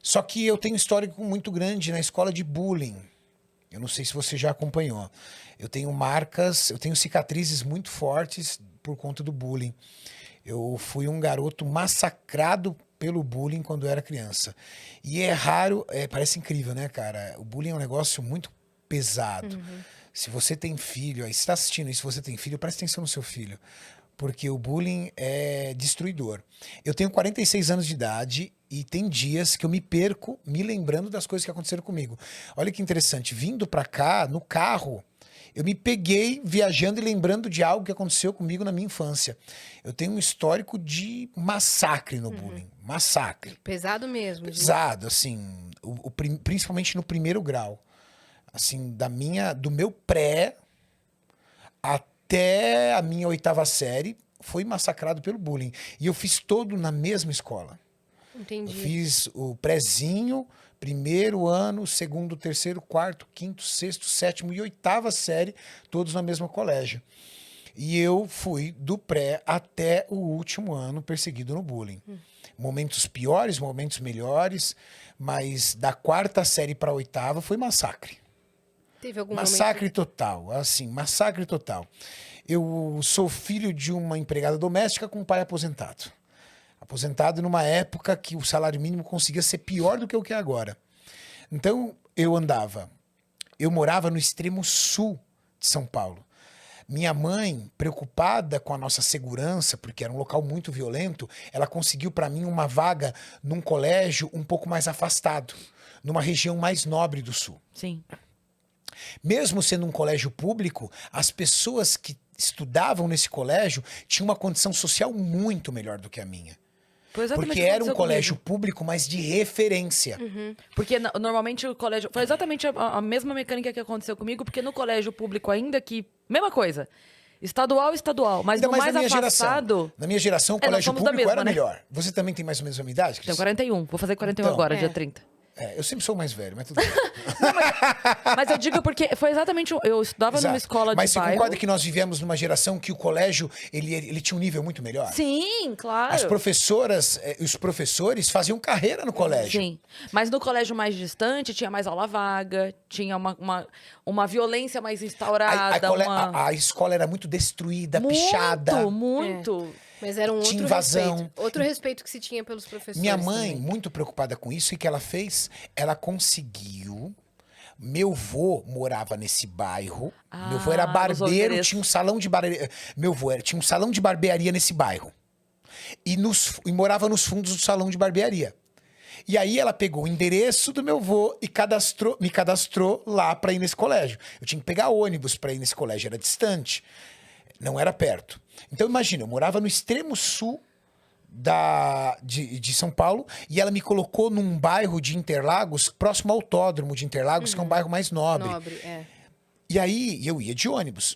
Só que eu tenho um histórico muito grande na escola de bullying. Eu não sei se você já acompanhou. Eu tenho marcas, eu tenho cicatrizes muito fortes por conta do bullying. Eu fui um garoto massacrado pelo bullying quando eu era criança. E é raro, parece incrível, né, cara? O bullying é um negócio muito pesado. Se você tem filho, aí você está assistindo isso, se você tem filho, presta atenção no seu filho. Porque o bullying é destruidor. Eu tenho 46 anos de idade e tem dias que eu me perco me lembrando das coisas que aconteceram comigo. Olha que interessante, vindo pra cá, no carro, eu me peguei viajando e lembrando de algo que aconteceu comigo na minha infância. Eu tenho um histórico de massacre no bullying. Massacre. Pesado mesmo. Pesado, assim, principalmente no primeiro grau. Assim, do meu pré até a minha 8ª série, foi massacrado pelo bullying. E eu fiz todo na mesma escola. Entendi. Eu fiz o prézinho, primeiro ano, segundo, terceiro, quarto, quinto, sexto, sétimo e 8ª série, todos no mesmo colégio. E eu fui do pré até o último ano perseguido no bullying. Momentos piores, momentos melhores, mas da 4ª série para a 8ª foi massacre. Teve algum Massacre total, assim, massacre total. Eu sou filho de uma empregada doméstica com um pai aposentado. Aposentado numa época que o salário mínimo conseguia ser pior do que o que é agora. Então, eu morava no extremo sul de São Paulo. Minha mãe, preocupada com a nossa segurança, porque era um local muito violento, ela conseguiu para mim uma vaga num colégio um pouco mais afastado, numa região mais nobre do sul. Sim. Mesmo sendo um colégio público, as pessoas que estudavam nesse colégio tinham uma condição social muito melhor do que a minha. Foi exatamente Porque o que era um aconteceu colégio comigo. público, mas de referência. Porque normalmente o colégio... Foi exatamente a mesma mecânica que aconteceu comigo, porque no colégio público ainda que... Mesma coisa. Estadual, mas Ainda no mais mais na minha afastado... geração. Na minha geração, o nós colégio somos da público mesma, era né? melhor. Você também tem mais ou menos a minha idade, Cris? Tenho 41. Vou fazer 41 Então, agora, é. dia 30. Eu sempre sou o mais velho, mas tudo bem. Mas eu digo porque foi exatamente... Eu estudava numa Exato. escola Mas de você bairro. concorda que nós vivemos numa geração que o colégio ele tinha um nível muito melhor? Sim, claro. As professoras, os professores faziam carreira no colégio. Sim. Mas no colégio mais distante tinha mais aula vaga, tinha uma violência mais instaurada. A escola era muito destruída, muito, pichada. muito. Mas era um outro Tinha invasão. respeito. Outro respeito que se tinha pelos professores. Minha mãe, também. muito preocupada com isso, o que ela fez? Ela conseguiu. Meu avô morava nesse bairro. Meu avô era nos barbeiro, Oliveiras. tinha um salão de barbearia. Meu avô tinha um salão de barbearia nesse bairro. E morava nos fundos do salão de barbearia. E aí ela pegou o endereço do meu avô e me cadastrou lá para ir nesse colégio. Eu tinha que pegar ônibus para ir nesse colégio, era distante. Não era perto. Então, imagina, eu morava no extremo sul de São Paulo e ela me colocou num bairro de Interlagos, próximo ao Autódromo de Interlagos, que é um bairro mais nobre. Nobre, é. E aí eu ia de ônibus.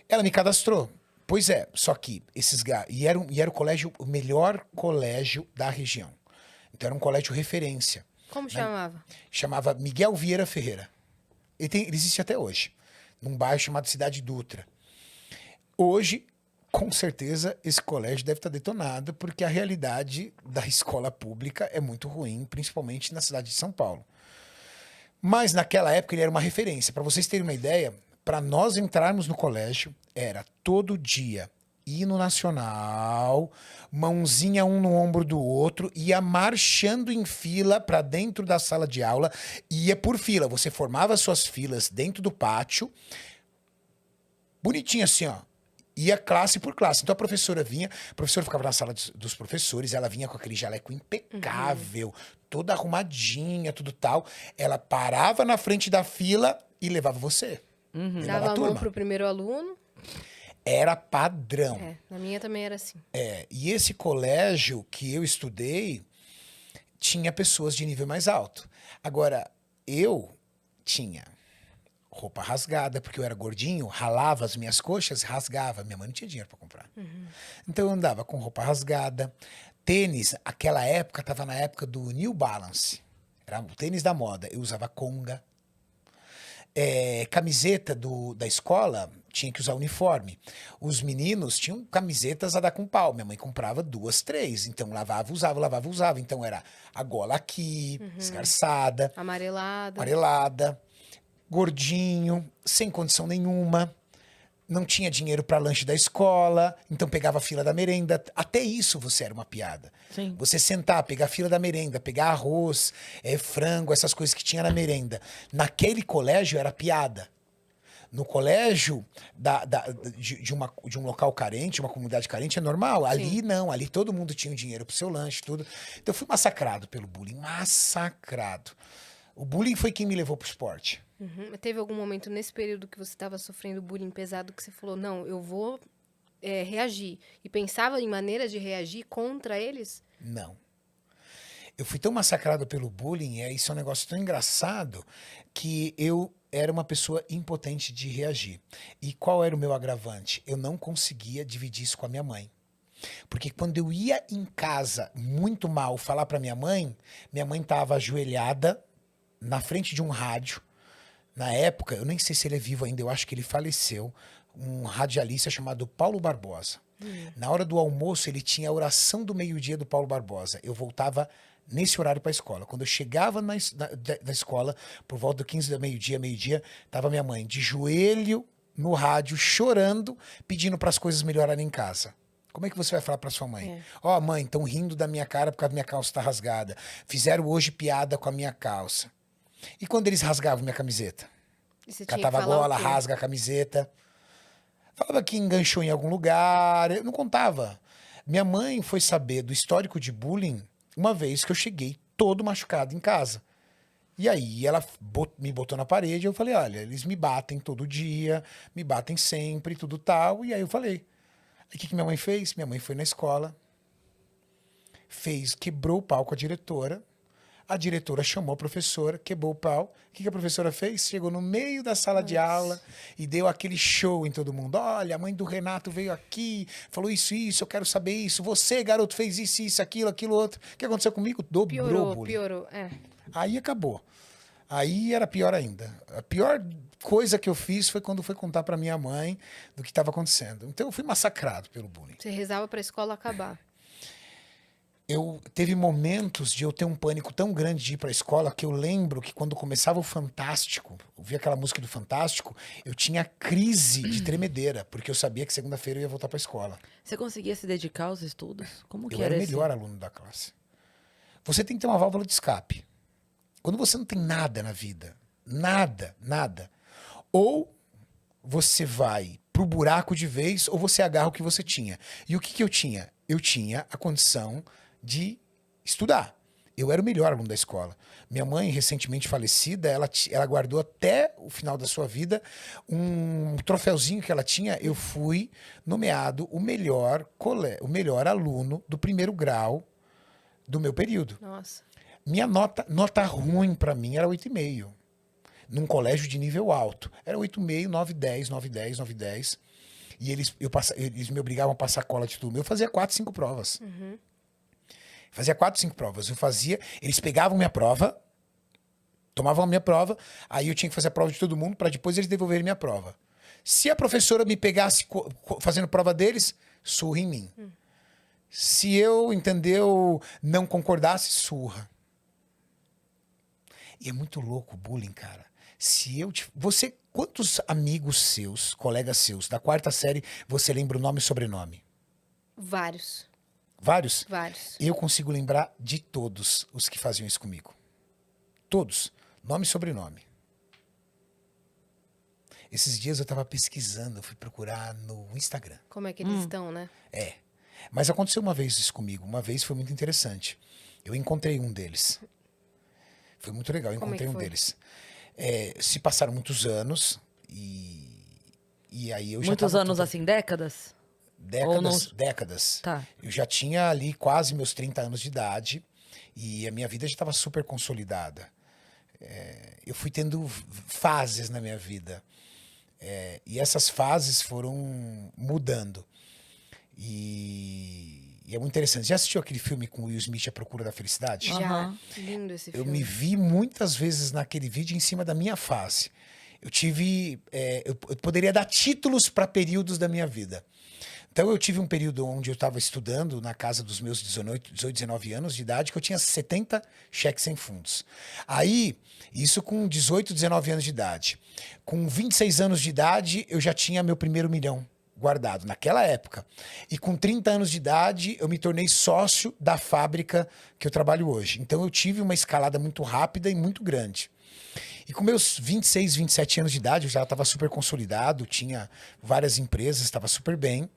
Ela me cadastrou. Pois é, só que e era o colégio, o melhor colégio da região. Então era um colégio referência. Como chamava? Chamava Miguel Vieira Ferreira. Ele existe até hoje, num bairro chamado Cidade Dutra. Hoje, com certeza, esse colégio deve estar detonado, porque a realidade da escola pública é muito ruim, principalmente na cidade de São Paulo. Mas naquela época ele era uma referência. Para vocês terem uma ideia, para nós entrarmos no colégio, era todo dia hino nacional, mãozinha um no ombro do outro, ia marchando em fila para dentro da sala de aula, ia por fila. Você formava suas filas dentro do pátio, bonitinho assim, ó. Ia classe por classe. Então a professora ficava na sala dos professores, ela vinha com aquele jaleco impecável, toda arrumadinha, tudo tal. Ela parava na frente da fila e levava você. Levava Dava a a turma. mão pro primeiro aluno. Era padrão. Na minha também era assim. E esse colégio que eu estudei tinha pessoas de nível mais alto. Agora, eu tinha roupa rasgada, porque eu era gordinho, ralava as minhas coxas, rasgava. Minha mãe não tinha dinheiro para comprar. Então eu andava com roupa rasgada. Tênis, aquela época, estava na época do New Balance. Era o tênis da moda. Eu usava Conga. Camiseta da escola, tinha que usar uniforme. Os meninos tinham camisetas a dar com pau. Minha mãe comprava 2, 3. Então lavava, usava, lavava, usava. Então era a gola aqui, esgarçada, Amarelada. amarelada, gordinho, sem condição nenhuma. Não tinha dinheiro para lanche da escola, então pegava a fila da merenda. Até isso você era uma piada. Sim. Você sentar, pegar a fila da merenda, pegar arroz, frango, essas coisas que tinha na merenda. Naquele colégio era piada. No colégio de um local carente, uma comunidade carente, é normal. Ali não, ali todo mundo tinha o dinheiro pro seu lanche, tudo. Então eu fui massacrado pelo bullying, massacrado. O bullying foi quem me levou pro esporte. Uhum. Teve algum momento nesse período que você estava sofrendo bullying pesado que você falou, não, eu vou reagir. E pensava em maneira de reagir contra eles? Não. Eu fui tão massacrado pelo bullying, isso é um negócio tão engraçado, que eu era uma pessoa impotente de reagir. E qual era o meu agravante? Eu não conseguia dividir isso com a minha mãe. Porque quando eu ia em casa muito mal falar para minha mãe estava ajoelhada na frente de um rádio. Na época, eu nem sei se ele é vivo ainda, eu acho que ele faleceu, um radialista chamado Paulo Barbosa. Na hora do almoço, ele tinha a oração do meio-dia do Paulo Barbosa. Eu voltava nesse horário para a escola. Quando eu chegava na escola, por volta do 15 da meio-dia, tava minha mãe de joelho no rádio, chorando, pedindo para as coisas melhorarem em casa. Como é que você vai falar para sua mãe? Ó, mãe, estão rindo da minha cara porque a minha calça tá rasgada. Fizeram hoje piada com a minha calça. E quando eles rasgavam minha camiseta? E você tinha que Catava a falar o gola, quê? rasga a camiseta. Falava que enganchou em algum lugar. Eu não contava. Minha mãe foi saber do histórico de bullying uma vez que eu cheguei todo machucado em casa. E aí ela me botou na parede e eu falei, olha, eles me batem todo dia, me batem sempre, tudo tal. E aí eu falei. Aí o que minha mãe fez? Minha mãe foi na escola, quebrou o pau com a diretora. A diretora chamou a professora, quebrou o pau. O que a professora fez? Chegou no meio da sala de aula e deu aquele show em todo mundo. Olha, a mãe do Renato veio aqui, falou isso, eu quero saber isso. Você, garoto, fez isso, aquilo, outro. O que aconteceu comigo? Dobrou o bullying. Piorou. Aí acabou. Aí era pior ainda. A pior coisa que eu fiz foi quando fui contar para minha mãe do que estava acontecendo. Então eu fui massacrado pelo bullying. Você rezava pra escola acabar. Teve momentos de eu ter um pânico tão grande de ir para a escola que eu lembro que quando começava o Fantástico, eu via aquela música do Fantástico, eu tinha crise de tremedeira, porque eu sabia que segunda-feira eu ia voltar para a escola. Você conseguia se dedicar aos estudos? Como que Eu era o esse? melhor aluno da classe. Você tem que ter uma válvula de escape. Quando você não tem nada na vida, nada, ou você vai pro buraco de vez, ou você agarra o que você tinha. E o que eu tinha? Eu tinha a condição de estudar. Eu era o melhor aluno da escola. Minha mãe, recentemente falecida, ela guardou até o final da sua vida um troféuzinho que ela tinha. Eu fui nomeado o melhor aluno do primeiro grau do meu período. Nossa. Minha nota ruim para mim era 8,5. Num colégio de nível alto. Era 8,5, 9,10, 9,10, 9,10. E eles me obrigavam a passar cola de tudo. Eu fazia 4, 5 provas. Fazia 4, 5 provas. Eles pegavam minha prova, tomavam a minha prova, aí eu tinha que fazer a prova de todo mundo para depois eles devolverem minha prova. Se a professora me pegasse fazendo prova deles, surra em mim. Se eu, entendeu, não concordasse, surra. E é muito louco o bullying, cara. Quantos amigos seus, colegas seus, da 4ª série, você lembra o nome e sobrenome? Vários. Vários? Vários. Eu consigo lembrar de todos os que faziam isso comigo. Todos. Nome e sobrenome. Esses dias eu tava pesquisando, eu fui procurar no Instagram. Como é que eles estão, né? Mas aconteceu uma vez isso comigo. Uma vez foi muito interessante. Eu encontrei um deles. Foi muito legal, eu Como é encontrei que um foi? deles. Se passaram muitos anos e aí eu já Muitos tava anos assim, décadas? Ou não- décadas. Tá. Eu já tinha ali quase meus 30 anos de idade e a minha vida já estava super consolidada. Eu fui tendo fases na minha vida. E essas fases foram mudando. E é muito interessante. Já assistiu aquele filme com o Will Smith, A Procura da Felicidade? Já. Aham. Lindo esse Eu filme. me vi muitas vezes naquele vídeo em cima da minha face. eu poderia dar títulos para períodos da minha vida. Então, eu tive um período onde eu estava estudando na casa dos meus 18, 19 anos de idade, que eu tinha 70 cheques sem fundos. Aí, isso com 18, 19 anos de idade. Com 26 anos de idade, eu já tinha meu primeiro milhão guardado, naquela época. E com 30 anos de idade, eu me tornei sócio da fábrica que eu trabalho hoje. Então, eu tive uma escalada muito rápida e muito grande. E com meus 26, 27 anos de idade, eu já estava super consolidado, tinha várias empresas, estava super bem.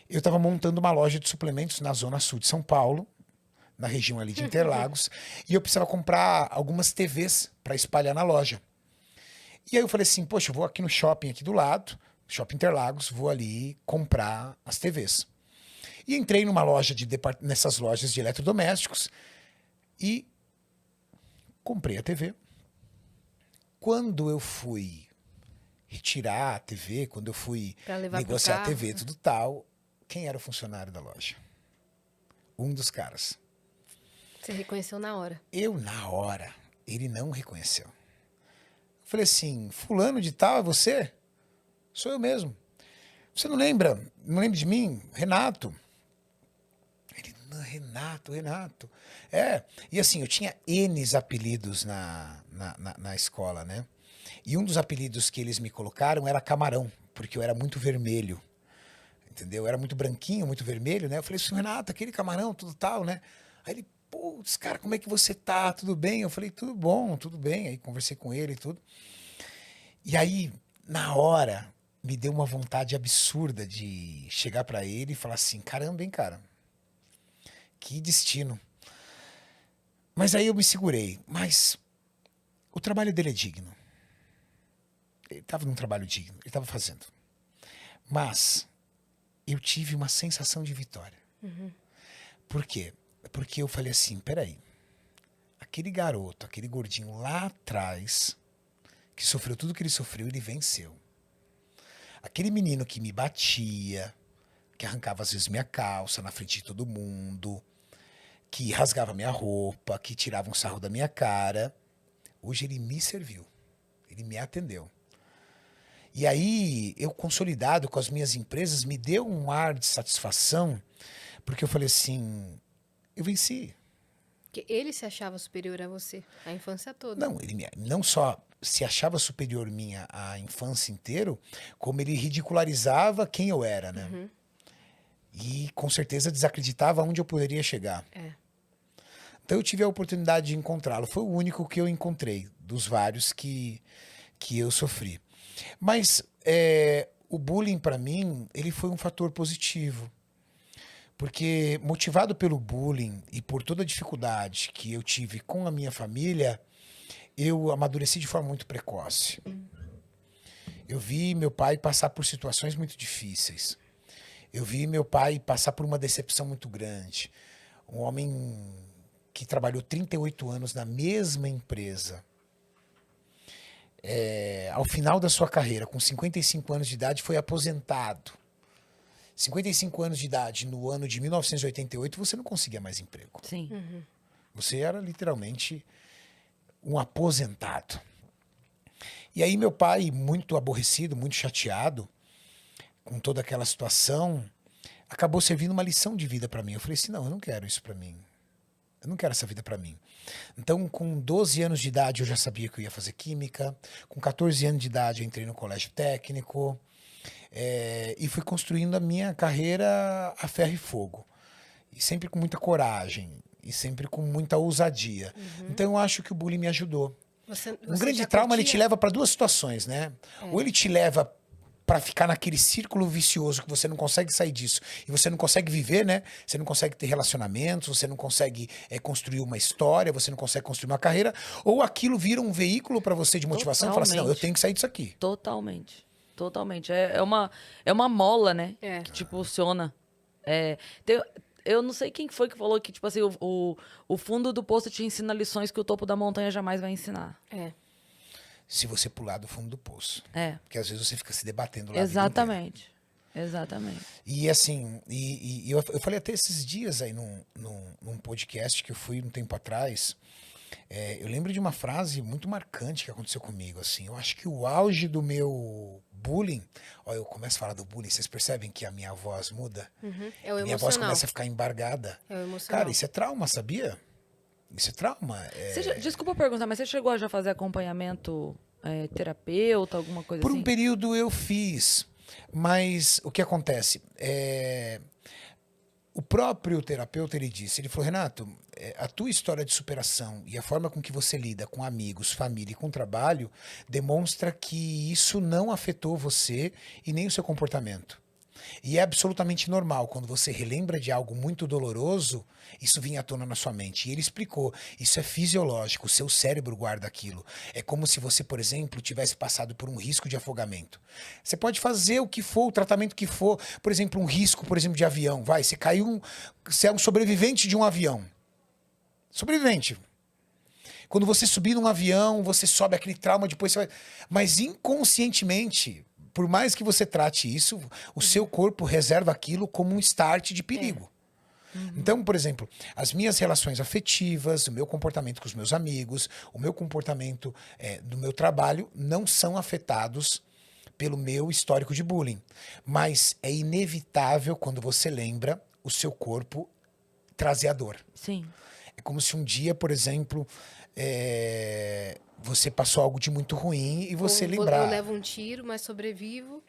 Eu estava montando uma loja de suplementos na zona sul de São Paulo, na região ali de Interlagos, e eu precisava comprar algumas TVs para espalhar na loja. E aí eu falei assim, poxa, eu vou aqui no shopping aqui do lado, Shopping Interlagos, vou ali comprar as TVs. E entrei numa loja nessas lojas de eletrodomésticos e comprei a TV. Quando eu fui retirar a TV, quando eu fui negociar a TV, tudo tal, quem era o funcionário da loja? Um dos caras. Você reconheceu na hora. Eu, na hora, ele não reconheceu. Eu falei assim, fulano de tal, é você? Sou eu mesmo. Você não lembra? Não lembra de mim? Renato. Ele, não, Renato. É, e assim, eu tinha N apelidos na escola, né? E um dos apelidos que eles me colocaram era Camarão, porque eu era muito vermelho. Entendeu? Eu era muito branquinho, muito vermelho, né? Eu falei assim, Renato, aquele camarão, tudo tal, né? Aí ele, putz, cara, como é que você tá? Tudo bem? Eu falei, tudo bom, tudo bem. Aí conversei com ele e tudo. E aí, na hora, me deu uma vontade absurda de chegar pra ele e falar assim, caramba, hein, cara? Que destino. Mas aí eu me segurei. Mas o trabalho dele é digno. Ele estava num trabalho digno, ele estava fazendo. Mas eu tive uma sensação de vitória. Por quê? Porque eu falei assim, peraí, aquele garoto, aquele gordinho lá atrás, que sofreu tudo que ele sofreu, ele venceu. Aquele menino que me batia, que arrancava às vezes minha calça na frente de todo mundo, que rasgava minha roupa, que tirava um sarro da minha cara, hoje ele me serviu, ele me atendeu. E aí, eu consolidado com as minhas empresas, me deu um ar de satisfação, porque eu falei assim, eu venci. Porque ele se achava superior a você, a infância toda. Não, ele não só se achava superior minha a infância inteira, como ele ridicularizava quem eu era, né? E com certeza desacreditava onde eu poderia chegar. É. Então eu tive a oportunidade de encontrá-lo. Foi o único que eu encontrei, dos vários que eu sofri. Mas o bullying, para mim, ele foi um fator positivo. Porque, motivado pelo bullying e por toda a dificuldade que eu tive com a minha família, eu amadureci de forma muito precoce. Eu vi meu pai passar por situações muito difíceis. Eu vi meu pai passar por uma decepção muito grande. Um homem que trabalhou 38 anos na mesma empresa. Ao final da sua carreira, com 55 anos de idade, foi aposentado. 55 anos de idade, no ano de 1988, você não conseguia mais emprego. Sim. Você era literalmente um aposentado. E aí meu pai, muito aborrecido, muito chateado com toda aquela situação, acabou servindo uma lição de vida para mim. Eu falei assim, não, eu não quero isso para mim. Eu não quero essa vida para mim. Então, com 12 anos de idade, eu já sabia que eu ia fazer química. Com 14 anos de idade, eu entrei no colégio técnico. E fui construindo a minha carreira a ferro e fogo. E sempre com muita coragem. E sempre com muita ousadia. Então, eu acho que o bullying me ajudou. Um grande trauma, ele te leva para duas situações, né? Ou ele te leva para ficar naquele círculo vicioso que você não consegue sair disso e você não consegue viver, né? Você não consegue ter relacionamentos, você não consegue construir uma história, você não consegue construir uma carreira, ou aquilo vira um veículo para você de motivação e fala assim, não, eu tenho que sair disso aqui. Totalmente. É uma mola, né? Que te impulsiona. Eu não sei quem foi que falou que, tipo assim, o fundo do poço te ensina lições que o topo da montanha jamais vai ensinar. Se você pular do fundo do poço. Porque às vezes você fica se debatendo lá. Exatamente. Exatamente. E assim, eu falei até esses dias aí num podcast que eu fui um tempo atrás, Eu lembro de uma frase muito marcante que aconteceu comigo, assim. Eu acho que o auge do meu bullying... Ó, eu começo a falar do bullying, vocês percebem que a minha voz muda? É o Minha voz emocional. começa a ficar embargada. É o emocional. Cara, isso é trauma, sabia? Isso é trauma. Desculpa perguntar, mas você chegou a já fazer acompanhamento terapeuta, alguma coisa Por assim? um período eu fiz, mas o que acontece? O próprio terapeuta, ele falou, Renato, a tua história de superação e a forma com que você lida com amigos, família e com trabalho demonstra que isso não afetou você e nem o seu comportamento. E é absolutamente normal, quando você relembra de algo muito doloroso, isso vinha à tona na sua mente. E ele explicou, isso é fisiológico, o seu cérebro guarda aquilo. É como se você, por exemplo, tivesse passado por um risco de afogamento. Você pode fazer o que for, o tratamento que for. Por exemplo, um risco, por exemplo, de avião. Você caiu, você é um sobrevivente de um avião. Sobrevivente. Quando você subir num avião, você sobe aquele trauma, depois você vai... Mas inconscientemente... Por mais que você trate isso, o seu corpo reserva aquilo como um start de perigo. Então, por exemplo, as minhas relações afetivas, o meu comportamento com os meus amigos, o meu comportamento do meu trabalho não são afetados pelo meu histórico de bullying. Mas é inevitável, quando você lembra, o seu corpo trazer a dor. Sim. É como se um dia, por exemplo... você passou algo de muito ruim e você lembrar. Eu levo um tiro, mas sobrevivo.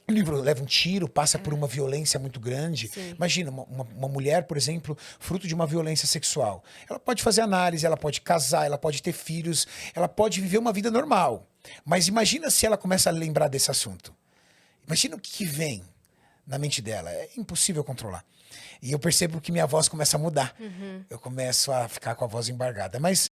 O livro leva um tiro, passa por uma violência muito grande. Sim. Imagina, uma mulher, por exemplo, fruto de uma violência sexual. Ela pode fazer análise, ela pode casar, ela pode ter filhos, ela pode viver uma vida normal. Mas imagina se ela começa a lembrar desse assunto. Imagina o que vem na mente dela. É impossível controlar. E eu percebo que minha voz começa a mudar. Eu começo a ficar com a voz embargada. Mas